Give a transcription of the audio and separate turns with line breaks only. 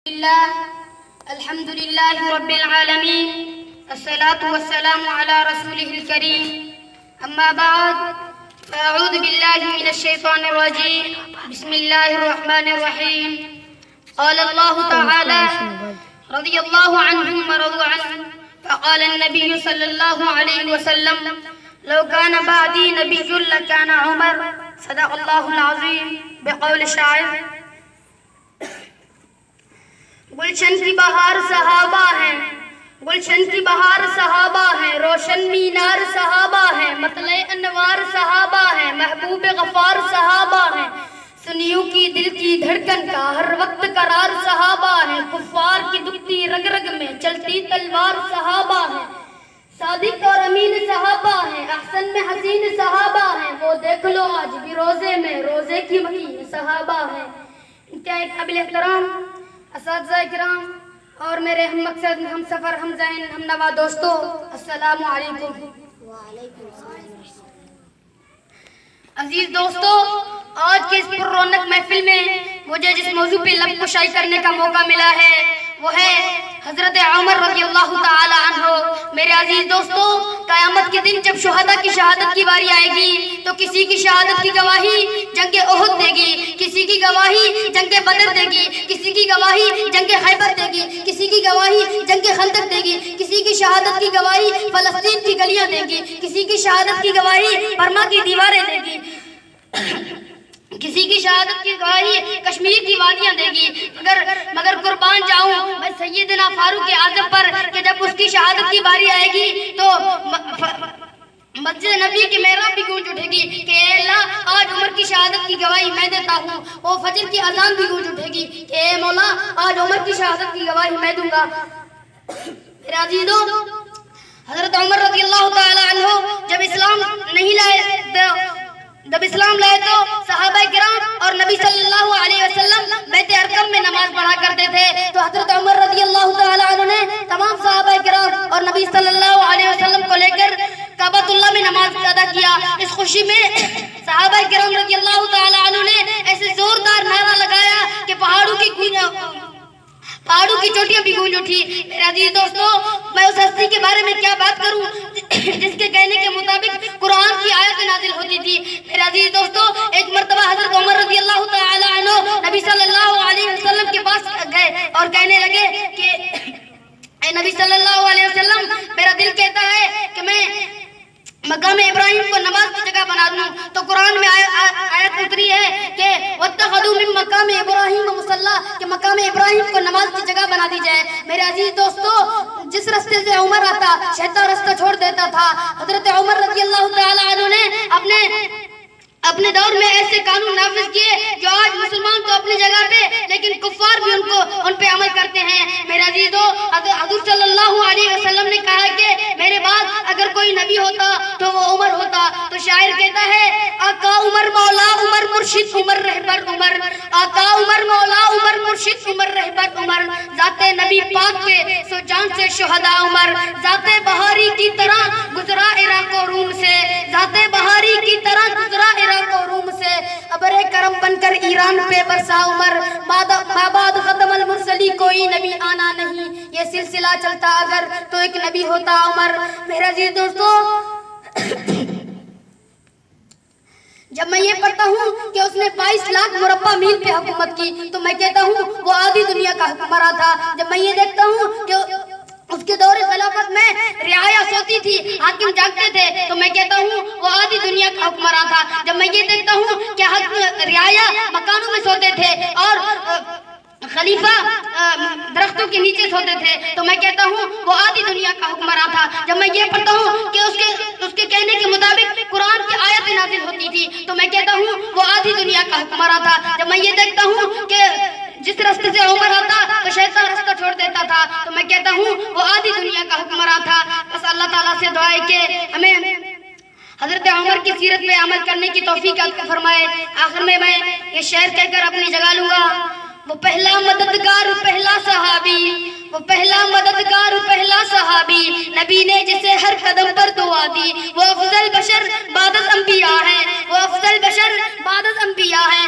الله الحمد لله رب العالمين الصلاة والسلام على رسوله الكريم أما بعد فأعوذ بالله من الشيطان الرجيم بسم الله الرحمن الرحيم قال الله تعالى رضي الله عنهم ورضوا عنه فقال النبي صلى الله عليه وسلم لو كان بعدي نبي لكان عمر صدق الله العظيم بقول الشاعر گلشن کی بہار صحابہ ہیں گلشن کی بہار صحابہ ہیں روشن مینار صحابہ ہیں مطلع انوار صحابہ ہیں محبوب غفار صحابہ ہیں سنیوں کی دل کی دھڑکن کا ہر وقت قرار صحابہ ہیں کفار کی دکھتی رگ رگ میں چلتی تلوار صحابہ ہیں صادق اور امین صحابہ ہیں احسن میں حسین صحابہ ہیں وہ دیکھ لو آج بھی روزے میں روزے کی مکین صحابہ ہیں انتہائی قابل احترام اساتذہ کرام اور میرے ہم مقصد ہم سفر ہم ذہن ہم نوا دوستو السلام علیکم عزیز دوستو آج کے اس پر رونق محفل میں مجھے جس موضوع پہ لب کشائی کرنے کا موقع ملا ہے وہ ہے حضرت عمر رضی اللہ تعالی عنہ میرے عزیز دوستو قیامت کے دن جب شہداء کی شہادت کی باری آئے گی تو کسی کی شہادت کی گواہی جنگ احد دے گی کسی کی گواہی جنگ بدر دے گی کسی کی گواہی جنگ خیبر دے گی کسی کی گواہی جنگ خندق دے گی کسی کی شہادت کی گواہی فلسطین کی گلیاں دے گی کسی کی شہادت کی گواہی برما کی دیواریں دے گی کسی کی شہادت کی گواہی کشمیر کی وادیاں دے گی مگر قربان جاؤں میں سیدنا فاروق اعظم پر کہ جب اس کی شہادت کی باری آئے گی تو مسجد نبی کی محراب بھی گونج اٹھے گی کہ اے اللہ آج عمر کی شہادت کی گواہی میں دیتا ہوں وہ فجر کی اذان بھی گونج اٹھے گی کہ اے مولا آج عمر کی شہادت کی گواہی میں دوں گا میرے عزیزو حضرت عمر رضی اللہ تعالی عنہ جب اسلام لائے تو صحابہ کرام اور نبی صلی اللہ علیہ وسلم بیت ارقم میں نماز پڑھا کرتے تھے تو حضرت عمر رضی اللہ تعالی عنہ نے تمام صحابہ کرام اور نبی صلی اللہ علیہ وسلم کو لے کر کعبۃ اللہ میں نماز ادا کیا اس خوشی میں صحابہ کرام رضی اللہ تعالی عنہ نے ایسے زوردار نعرہ لگایا کہ پہاڑوں کی چوٹیاں بھی گونج اٹھی میرے عزیز دوستو میں اس ہستی کے بارے میں کیا بات کروں جس کے کہنے کے مطابق قرآن کی آیت نازل ہوتی تھی میرے عزیز دوستو ایک مرتبہ حضرت عمر رضی اللہ تعالی عنہ نبی صلی اللہ علیہ وسلم کے پاس گئے اور کہنے لگے کہ اے نبی صلی اللہ علیہ وسلم میرا دل کہتا ہے کہ میں مقام ابراہیم کو نماز کی جگہ بنا دوں تو قرآن میں آیت اتری ہے کہ وَاتَّخَذُوا مِن مَقَامِ إِبْرَاهِيمَ مُصَلَّى کہ مقام ابراہیم کو نماز کی جگہ بنا دی جائے میرے عزیز دوستو جس رستے سے عمر آتا شیطان رستہ چھوڑ دیتا تھا حضرت عمر رضی اللہ تعالی عنہ نے اپنے دور میں ایسے قانون نافذ کیے جو آج مسلمان تو اپنی جگہ پہ لیکن کفار بھی ان پہ عمل کرتے ہیں میرے عزیزو حضور صلی اللہ علیہ وسلم نے کہا کہ میرے بعد اگر کوئی نبی ہوتا تو وہ عمر ہوتا تو شاعر کہتا ہے آقا عمر مولا عمر مرشد عمر رہبر عمر آقا عمر مولا عمر مرشد عمر رہبر عمر ذات نبی پاک پہ سو جان سے شہداء عمر ذات بہاری کی طرح گزرا عراق و روم سے ذات بہاری کی طرح گزرا عراق و روم سے ابر کرم بن کر ایران پہ برسا عمر مابعد ختم المرسلی کوئی نبی آنا نہیں یہ سلسلہ چلتا اگر تو ایک نبی ہوتا عمر میرے عزیز دوستو جب میں یہ پڑھتا ہوں کہ اس نے 22 لاکھ مربع میل پہ حکومت کی تو میں کہتا ہوں وہ آدھی دنیا کا حکمراں تھا جب میں یہ دیکھتا ہوں کہ اس کے دور خلافت میں رعایا سوتی تھی حاکم جاگتے تھے تو میں کہتا ہوں وہ آدھی دنیا کا حکمراں تھا جب میں یہ دیکھتا ہوں کہ رعایا مکانوں میں سوتے تھے اور خلیفہ درختوں کے نیچے سوتے تھے تو میں کہتا ہوں وہ آدھی دنیا کا حکمراں تھا جب میں یہ پڑھتا ہوں کہ اس کے کہنے کے مطابق قرآن کی آیت نازل ہوتی تھی تو میں کہتا ہوں وہ آدھی دنیا کا حکمراں تھا جب میں یہ دیکھتا ہوں کہ جس راستے سے عمر آتا تو شیطان راستہ چھوڑ دیتا تھا تو میں کہتا ہوں وہ آدھی دنیا کا حکمراں تھا بس اللہ تعالیٰ سے دعا ہے کہ ہمیں حضرت عمر کی سیرت پہ عمل کرنے کی توفیق عطا فرمائے آخر میں یہ شعر کہہ کر اپنی جگہ لوں گا وہ پہلا مددگار پہلا صحابی وہ پہلا مددگار پہلا صحابی نبی نے جسے ہر قدم پر دعا دی وہ افضل بشر بعد از انبیاء ہے وہ افضل بشر بعد از انبیاء ہے